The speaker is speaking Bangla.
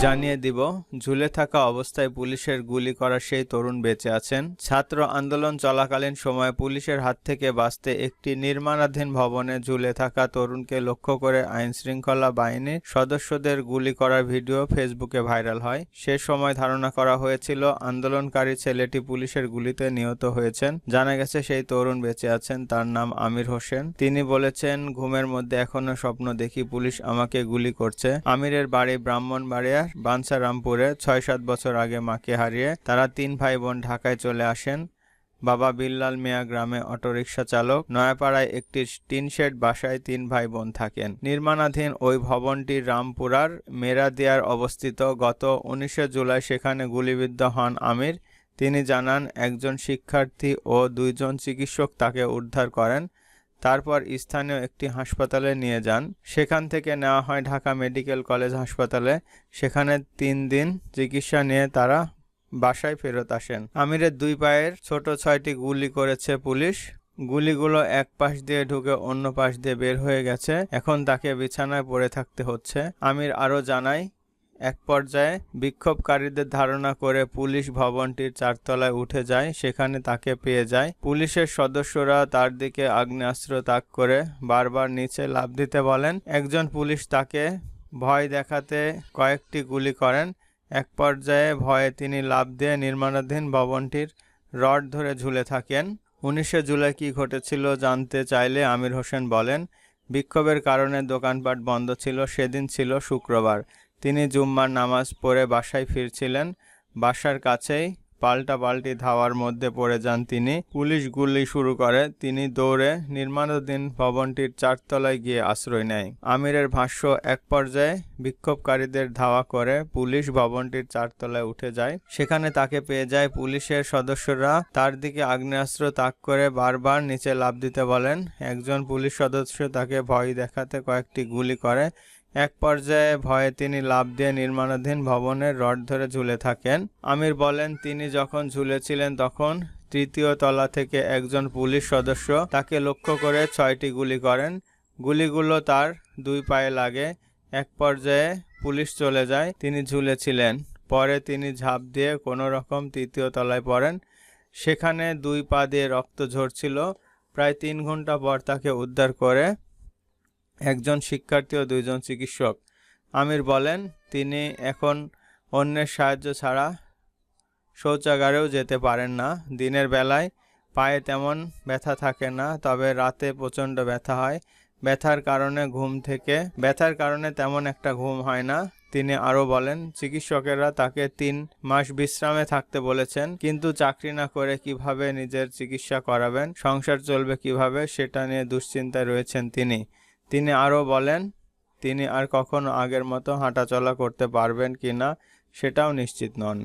জানিয়ে দিব, ঝুলে থাকা অবস্থায় পুলিশের গুলি করা সেই তরুণ বেঁচে আছেন। ছাত্র আন্দোলন চলাকালীন সময়ে পুলিশের হাত থেকে বাঁচতে একটি নির্মাণাধীন ভবনে ঝুলে থাকা তরুণকে লক্ষ্য করে আইনশৃঙ্খলা বাহিনীর সদস্যদের গুলি করার ভিডিও ফেসবুকে ভাইরাল হয়। সে সময় ধারণা করা হয়েছিল আন্দোলনকারী ছেলেটি পুলিশের গুলিতে নিহত হয়েছেন। জানা গেছে সেই তরুণ বেঁচে আছেন। তার নাম আমির হোসেন। তিনি বলেছেন, ঘুমের মধ্যে এখনো স্বপ্ন দেখি পুলিশ আমাকে গুলি করছে। আমিরের বাড়ি ব্রাহ্মণবাড়িয়া বাঞ্ছারামপুরে। ৬-৭ বছর আগে মাকে হারিয়ে তারা ৩ ভাই বোন ঢাকায় চলে আসেন। বাবা বিল্লাল মিয়া গ্রামে অটোরিকশা চালক। নয়াপাড়ায় একটি টিনশেড বাসায় ৩ ভাই বোন থাকেন। নির্মাণাধীন ওই ভবনটি রামপুরার মেরাদিয়ায় অবস্থিত। গত ১৯ জুলাই সেখানে গুলিবিদ্ধ হন আমির। তিনি জানান, একজন শিক্ষার্থী ও ২ জন চিকিৎসক তাকে উদ্ধার করেন। তারপর স্থানীয় একটি হাসপাতালে নিয়ে যান। সেখান থেকে নেওয়া হয় ঢাকা মেডিকেল কলেজ হাসপাতালে। সেখানে ৩ দিন চিকিৎসা নিয়ে তারা বাসায় ফেরত আসেন। আমিরের ২ পায়ের ছোট ৬টি গুলি করেছে পুলিশ। গুলিগুলো এক পাশ দিয়ে ঢুকে অন্য পাশ দিয়ে বের হয়ে গেছে। এখন তাকে বিছানায় পড়ে থাকতে হচ্ছে। আমির আরও জানায়, এক পর্যায়ে বিক্ষোভকারীদের ধারণা করে পুলিশ ভবনটির ৪ তলায় উঠে যায়। সেখানে তাকে পেয়ে যায়। পুলিশের সদস্যরা তার দিকে আগ্নেয়াস্ত্র তাক করে বারবার নিচে লাফ দিতে বলেন। একজন পুলিশ তাকে ভয় দেখাতে কয়েকটি গুলি করেন। এক পর্যায়ে ভয়ে তিনি লাফ দিয়ে নির্মাণাধীন ভবনটির রড ধরে ঝুলে থাকেন। ১৯ জুলাই কী ঘটেছিল জানতে চাইলে আমির হোসেন বলেন, বিক্ষোভের কারণে দোকানপাট বন্ধ ছিল। সেদিন ছিল শুক্রবার। তিনি জুম্মার নামাজ পড়ে বাসায় ফিরছিলেন। বাসার কাছেই পাল্টাপাল্টি ধাওয়ার মধ্যে পড়ে যান তিনি। পুলিশ গুলি শুরু করে। তিনি দৌড়ে নির্মাণাধীন ভবনটির ৪ তলায় গিয়ে আশ্রয় নেয়। আমিরের ভাষ্য, এক পর্যায়ে বিক্ষোভকারীদের ধাওয়া করে পুলিশ ভবনটির ৪ তলায় উঠে যায়। সেখানে তাকে পেয়ে যায়। পুলিশের সদস্যরা তার দিকে আগ্নেয়াস্ত্র তাক করে বারবার নিচে লাফ দিতে বলেন। একজন পুলিশ সদস্য তাকে ভয় দেখাতে কয়েকটি গুলি করে। এক পর্যায়ে ভয়ে তিনি লাফ দিয়ে নির্মাণাধীন ভবনের রড ধরে ঝুলে থাকেন। আমির বলেন, তিনি যখন ঝুলেছিলেন তখন ৩য় তলা থেকে একজন পুলিশ সদস্য তাকে লক্ষ্য করে ৬টি গুলি করেন। গুলিগুলো তার ২ পায়ে লাগে। এক পর্যায়ে পুলিশ চলে যায়। তিনি ঝুলেছিলেন। পরে তিনি ঝাঁপ দিয়ে কোনো রকম ৩য় তলায় পড়েন। সেখানে ২ পা দিয়ে রক্ত ঝরছিল। প্রায় ৩ ঘন্টা পর তাকে উদ্ধার করে একজন শিক্ষার্থী ও ২ জন চিকিৎসক। আমির বলেন, তিনি এখন অন্যের সাহায্য ছাড়া শৌচাগারেও যেতে পারেন না। দিনের বেলায় পায়ে তেমন ব্যথা থাকে না, তবে রাতে প্রচণ্ড ব্যথা হয়। ব্যথার কারণে তেমন একটা ঘুম হয় না। তিনি আরও বলেন, চিকিৎসকেরা তাকে ৩ মাস বিশ্রামে থাকতে বলেছেন। কিন্তু চাকরি না করে কিভাবে নিজের চিকিৎসা করাবেন, সংসার চলবে কিভাবে, সেটা নিয়ে দুশ্চিন্তায় রয়েছেন তিনি। তিনি আরও বলেন, তিনি আর কখনো আগের মতো হাঁটাচলা করতে পারবেন কিনা সেটাও নিশ্চিত নন।